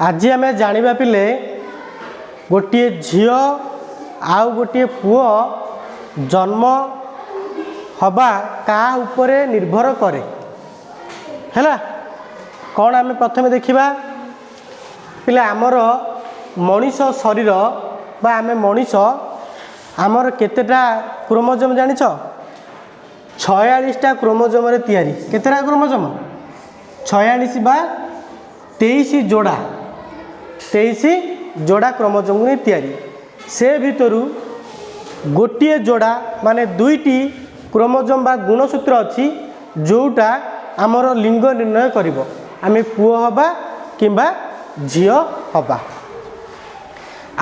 आज आम जाना पिले गोटे झील आउ गोटे पुओ जन्म हवा का उपरे निर्भर करे है कौन आम प्रथम देखा पिले आमर मनीष शरीर बा आम मनीष आमर केतेटा क्रोमोजोम जानिछ 46टा क्रोमोजोम रे तैयारी केतेटा क्रोमोजोम 46 बा 23 जोड़ा 23 जोड़ा क्रोमोजोम ने तैयारी से भितरु गोटे जोड़ा माने दुईटी क्रोमोजोम बा गुणसूत्र अच्छी जोटा आमर लिंग निर्णय करिवो आमे पुओ हबा किंबा झियो हबा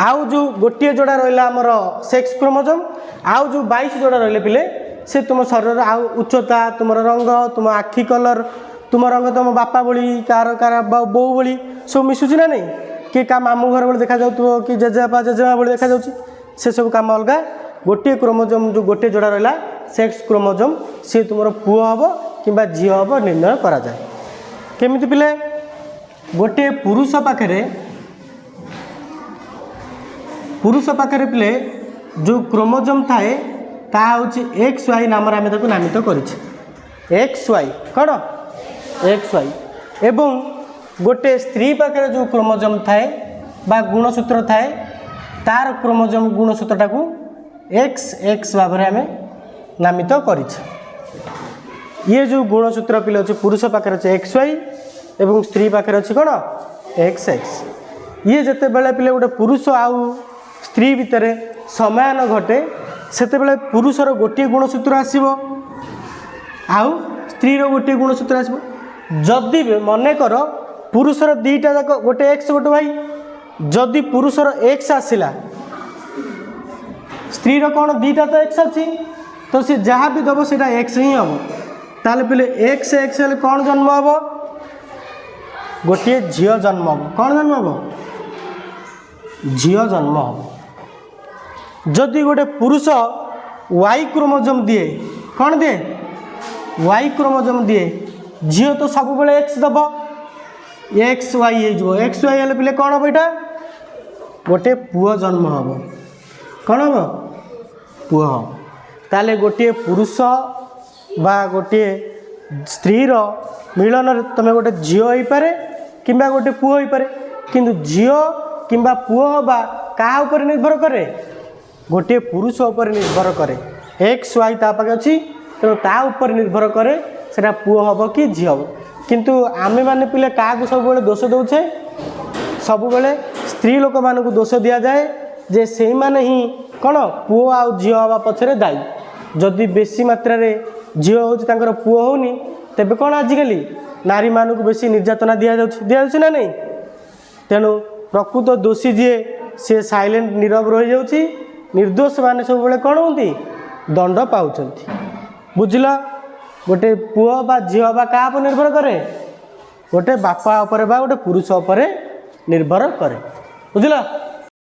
आउ जो गोटे जोड़ा रहिला आमर सेक्स क्रोमोजोम आउ जो 22 जोड़ा रहिले पिले से तुम शरीर आउ उच्चता तुम रंग तुम आखि कलर तुम रंग तुम बापा बोली कार कार बो बोली सब मिसुची ना नहीं कि का मामू घर बोली देखा जाउथबो कि जेजेबापा जेजेमा बोली देखा जाउची से सब काम अलगा गोटे क्रोमोजोम जो गोटे जोड़ा रहिला सेक्स क्रोमोजोम से तुम पुओ हबो किंबा झियो हबो निर्णय करा जाए केमिति पिले गोटे पुरुष पाखरे पिले जो क्रोमोजोम थाए ता हूँ एक्स वाई नाम आम नामित कर एक्स वाई कौन एक्स वाई एवं गोटे स्त्री पाखे जो क्रोमोजोम थाए बा गुणसूत्र थाए तार क्रोमोजोम गुणसूत्रटा को एक्स एक्स भाव में आम नामित कर ये जो गुणसूत्र पिले अच्छे पुरुष पाखे अच्छे एक्स वाई एवं स्त्री पाखे अच्छी कौन एक्स एक्स ये जिते बड़े पिले गोटे पुरुष आउ स्त्री भितर समान घटे सेतेबेले पुरुषर गोटे गुणसूत्र आसीबो आउ स्त्रीर गोटे गुणसूत्र आसीबो जदि मने कर पुरुषर दीटा जाक गोटे एक्स गोटे भाई जदि पुरुषर एक्स आसिला स्त्रीर कौन दीटा तो एक्स अच्छी तो सी जहाँ भी दब से एक्स ही हम ताले पिले एक्स एक्स हेल्ले कौन जन्म हम गोटे झील जन्म हम कौन जन्म हम झील जन्म हम जदि गोटे पुरुष वाई क्रोमोजोम दिए कौन दिए वाई क्रोमोजोम दिए झील तो सब बेले एक्स दब एक्स वाई हो एक्स वाई हेल्ले पिले कौन हम यहाँ गोटे पुओ जन्म हम कौन हम पुओ हम ताले गोटे पुरुष बा गोटे स्त्रीर मिलन तुम गोटे झील हो पारे किंबा गोटे पुओ हो पारे किंतु झील किंबा पुओ हवा क्या ऊपर निर्भर करे गोटे पुरुष उपर निर्भर करे एक्स वाई ता पाखे अच्छी तेणु ता उपर निर्भर करे सेटा पुओ हम कि झी हम किंतु आमे माने पिले क्या सब दोष दौचे सब बेले स्त्री लोक मान दोष दि जाए जे से माने ही कौन पुओ आउ झी हवा पछरे दायी जदि बेसी मात्रा रे झी होकर पुओ होनी तेबे कौन आजिकली नारी मानक बेसी निर्यातना दि ना नहीं तेणु प्रकृत दोषी जी सी साइलेंट नीरव रही जाऊँगी निर्दोष माने सब बेले कौन होती दंड पाँच बुझल गोटे पुओ बा झील बा क्या पर निर्भर करे गोटे बापा उपरे बा गोटे पुरुष उपरे निर्भर करे बुझल।